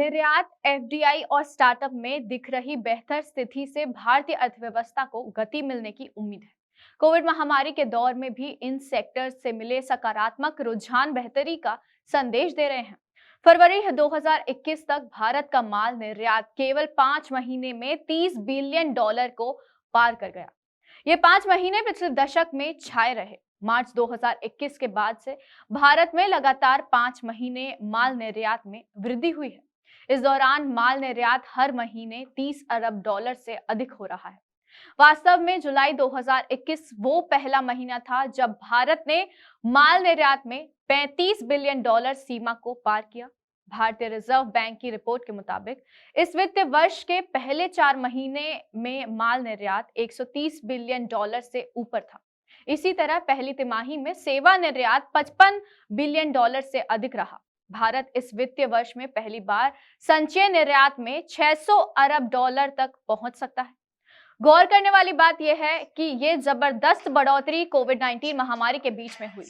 निर्यात, एफडीआई और स्टार्टअप में दिख रही बेहतर स्थिति से भारतीय अर्थव्यवस्था को गति मिलने की उम्मीद है। कोविड महामारी के दौर में भी इन सेक्टर्स से मिले सकारात्मक रुझान बेहतरी का संदेश दे रहे हैं। फरवरी 2021 तक भारत का माल निर्यात केवल 5 महीने में $30 बिलियन को पार कर गया। ये 5 महीने पिछले दशक में छाए रहे। मार्च 2021 के बाद से भारत में लगातार 5 महीने माल निर्यात में वृद्धि हुई है। इस दौरान माल निर्यात हर महीने $30 अरब से अधिक हो रहा है। वास्तव में जुलाई 2021 वो पहला महीना था जब भारत ने माल निर्यात में $35 बिलियन सीमा को पार किया। भारतीय रिजर्व बैंक की रिपोर्ट के मुताबिक इस वित्त वर्ष के पहले 4 महीने में माल निर्यात $130 बिलियन से ऊपर था। इसी तरह पहली तिमाही में सेवा निर्यात $55 बिलियन से अधिक रहा। भारत इस वित्तीय वर्ष में पहली बार संचयी निर्यात में $600 अरब तक पहुंच सकता है। गौर करने वाली बात यह है कि ये जबरदस्त बढ़ोतरी कोविड-19 महामारी के बीच में हुई।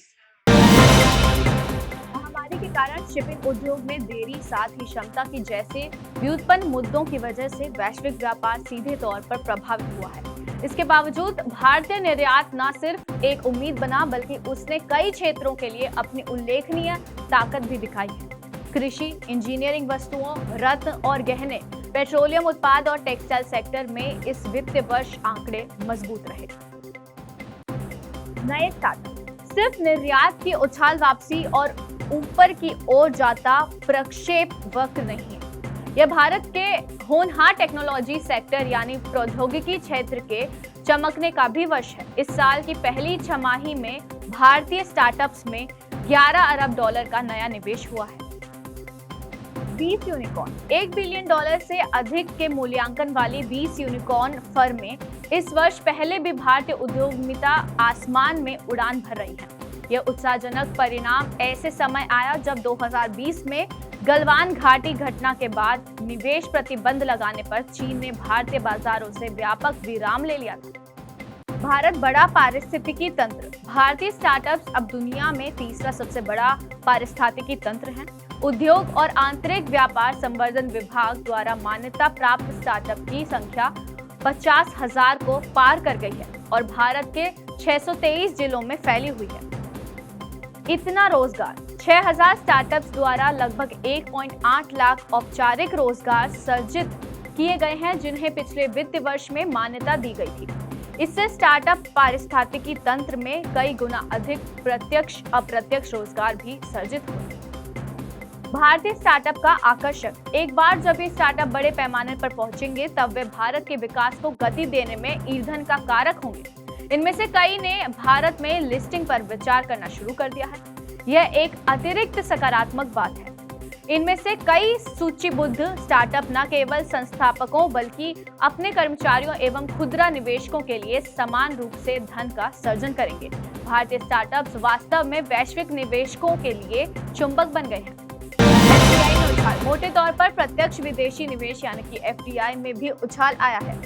महामारी के कारण शिपिंग उद्योग में देरी, साथ ही क्षमता की जैसे व्युत्पन्न मुद्दों की वजह से वैश्विक व्यापार सीधे तौर पर प्रभावित हुआ है। इसके बावजूद भारतीय निर्यात न सिर्फ एक उम्मीद बना बल्कि उसने कई क्षेत्रों के लिए अपनी उल्लेखनीय ताकत भी दिखाई है। कृषि, इंजीनियरिंग वस्तुओं, रत्न और गहने, पेट्रोलियम उत्पाद और टेक्सटाइल सेक्टर में इस वित्तीय वर्ष आंकड़े मजबूत रहे। नए स्टार्टअप सिर्फ निर्यात की उछाल वापसी और ऊपर की ओर जाता प्रक्षेप वक्र नहीं है। यह भारत के होनहार टेक्नोलॉजी सेक्टर यानी प्रौद्योगिकी क्षेत्र के चमकने का भी वर्ष है। इस साल की पहली छमाही में भारतीय स्टार्टअप्स में $11 अरब का नया निवेश हुआ है। 20 यूनिकॉर्न, $1 बिलियन से अधिक के मूल्यांकन वाली 20 यूनिकॉर्न फर्में इस वर्ष पहले भी भारतीय उद्यमिता आसमान में उड़ान भर रही है। यह उत्साहजनक परिणाम ऐसे समय आया जब 2020 में गलवान घाटी घटना के बाद निवेश प्रतिबंध लगाने पर चीन ने भारतीय बाजारों से व्यापक विराम ले लिया था। भारत बड़ा पारिस्थितिकी तंत्र, भारतीय स्टार्टअप्स अब दुनिया में तीसरा सबसे बड़ा पारिस्थितिकी तंत्र है। उद्योग और आंतरिक व्यापार संवर्धन विभाग द्वारा मान्यता प्राप्त स्टार्टअप की संख्या 50,000 को पार कर गई है और भारत के 623 जिलों में फैली हुई है। इतना रोजगार, 6,000 स्टार्टअप्स द्वारा लगभग 1.8 लाख औपचारिक रोजगार सृजित किए गए हैं, जिन्हें पिछले वित्त वर्ष में मान्यता दी गई थी। इससे स्टार्टअप पारिस्थितिकी तंत्र में कई गुना अधिक प्रत्यक्ष अप्रत्यक्ष रोजगार भी सृजित हुए। भारतीय स्टार्टअप का आकर्षक, एक बार जब ये स्टार्टअप बड़े पैमाने पर पहुंचेंगे तब वे भारत के विकास को गति देने में ईंधन का कारक होंगे। इनमें से कई ने भारत में लिस्टिंग पर विचार करना शुरू कर दिया है। यह एक अतिरिक्त सकारात्मक बात है। इनमें से कई सूचीबद्ध स्टार्टअप न केवल संस्थापकों बल्कि अपने कर्मचारियों एवं खुदरा निवेशकों के लिए समान रूप से धन का सृजन करेंगे। भारतीय स्टार्टअप्स वास्तव में वैश्विक निवेशकों के लिए चुंबक बन गए हैं। एफडीआई में उछाल, मोटे तौर पर प्रत्यक्ष विदेशी निवेश यानी कि एफडीआई में भी उछाल आया है।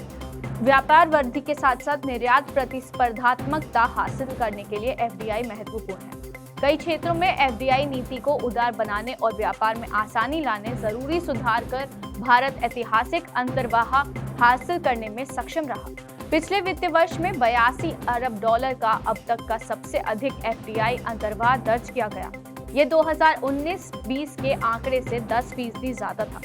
व्यापार वृद्धि के साथ साथ निर्यात प्रतिस्पर्धात्मकता हासिल करने के लिए एफडीआई महत्वपूर्ण है। कई क्षेत्रों में एफडीआई नीति को उदार बनाने और व्यापार में आसानी लाने जरूरी सुधार कर भारत ऐतिहासिक अंतर्वाह हासिल करने में सक्षम रहा। पिछले वित्तीय वर्ष में $82 अरब का अब तक का सबसे अधिक एफडीआई अंतर्वाह दर्ज किया गया। ये 2019-20 के आंकड़े से 10% ज्यादा था।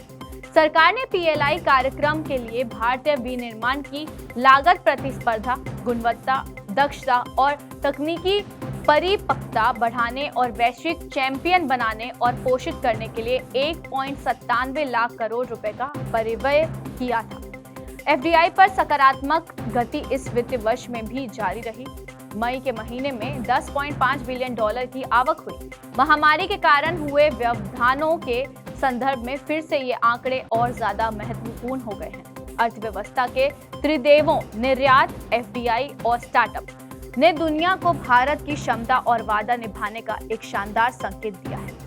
सरकार ने पीएलआई कार्यक्रम के लिए भारतीय विनिर्माण की लागत प्रतिस्पर्धा, गुणवत्ता, दक्षता और तकनीकी परिपक्वता बढ़ाने और वैश्विक चैंपियन बनाने और पोषित करने के लिए 1.97 लाख करोड़ रुपए का परिव्यय किया था। एफडीआई पर सकारात्मक गति इस वित्तीय वर्ष में भी जारी रही। मई के महीने में $10.5 बिलियन की आवक हुई। महामारी के कारण हुए व्यवधानों के संदर्भ में फिर से ये आंकड़े और ज्यादा महत्वपूर्ण हो गए हैं। अर्थव्यवस्था के त्रिदेवों निर्यात, एफडीआई और स्टार्टअप ने दुनिया को भारत की क्षमता और वादा निभाने का एक शानदार संकेत दिया है।